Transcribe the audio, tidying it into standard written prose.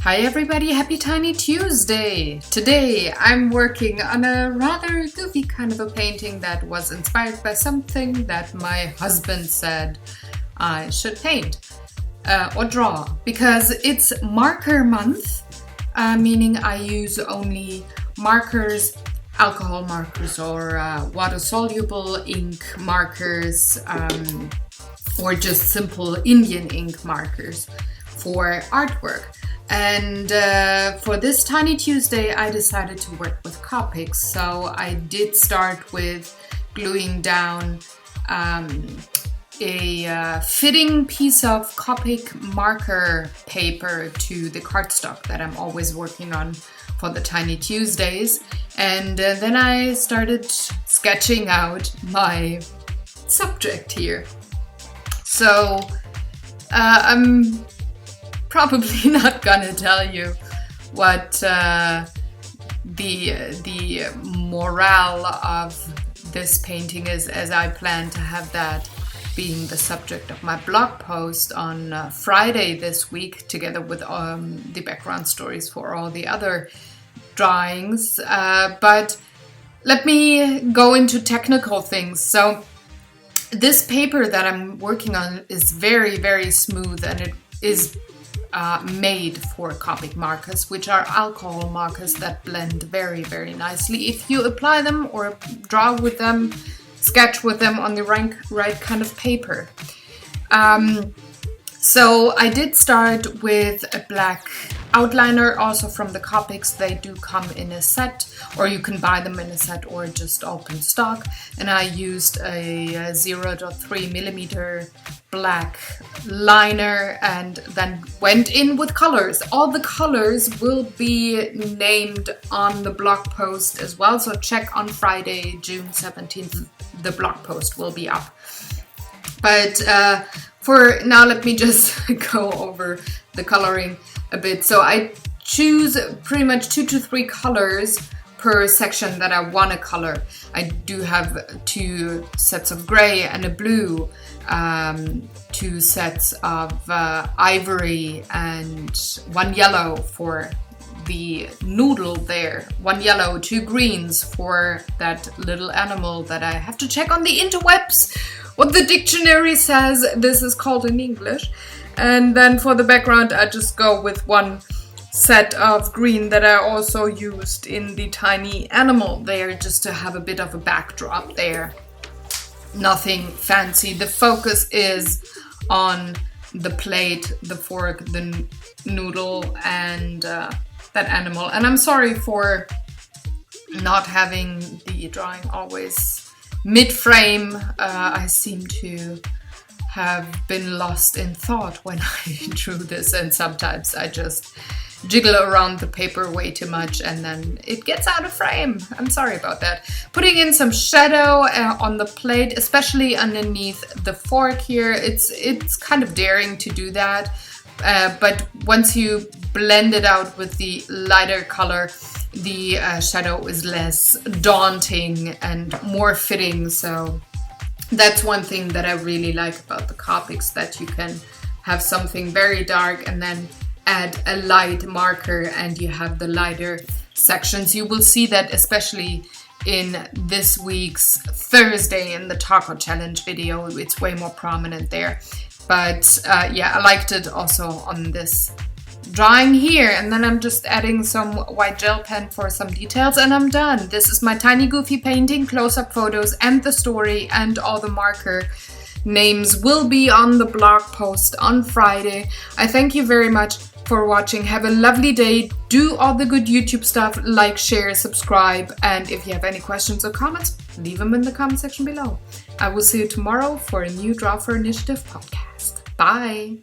Hi everybody, happy Tiny Tuesday! Today I'm working on a rather goofy kind of a painting that was inspired by something that my husband said I should paint or draw, because it's marker month, meaning I use only markers, alcohol markers or water-soluble ink markers or just simple Indian ink markers for artwork. And for this Tiny Tuesday I decided to work with Copics, so I did start with gluing down a fitting piece of Copic marker paper to the cardstock that I'm always working on for the Tiny Tuesdays, and then I started sketching out my subject here. So I'm probably not gonna tell you what the morale of this painting is, as I plan to have that being the subject of my blog post on Friday this week, together with the background stories for all the other drawings. But let me go into technical things. So this paper that I'm working on is very, very smooth, and it is made for Copic markers, which are alcohol markers that blend very, very nicely if you apply them or draw with them, sketch with them on the right kind of paper. So I did start with a black outliner, also from the Copics. They do come in a set, or you can buy them in a set or just open stock. And I used a 0.3 millimeter black liner and then went in with colors. All the colors will be named on the blog post as well, so check on Friday, June 17th, the blog post will be up. But for now, let me just go over the coloring a bit. So I choose pretty much 2 to 3 colors per section that I want to color. I do have 2 sets of gray and a blue, 2 sets of ivory, and 1 yellow for the noodle there, 1 yellow, 2 greens for that little animal that I have to check on the interwebs what the dictionary says this is called in English. And then for the background I just go with 1 set of green that I also used in the tiny animal there, just to have a bit of a backdrop there. Nothing fancy. The focus is on the plate, the fork, the noodle, and that animal. And I'm sorry for not having the drawing always mid-frame. I seem to have been lost in thought when I drew this, and sometimes I just jiggle around the paper way too much and then it gets out of frame. I'm sorry about that. Putting in some shadow on the plate, especially underneath the fork here. It's kind of daring to do that, but once you blend it out with the lighter color, the shadow is less daunting and more fitting. So that's one thing that I really like about the Copics, that you can have something very dark and then add a light marker and you have the lighter sections. You will see that especially in this week's Thursday in the taco challenge video. It's way more prominent there. But yeah, I liked it also on this drawing here. And then I'm just adding some white gel pen for some details and I'm done. This is my tiny goofy painting. Close-up photos and the story and all the marker names will be on the blog post on Friday. I thank you very much for watching. Have a lovely day. Do all the good YouTube stuff, like, share, subscribe, and if you have any questions or comments, leave them in the comment section below. I will see you tomorrow for a new Draw for Initiative podcast. Bye!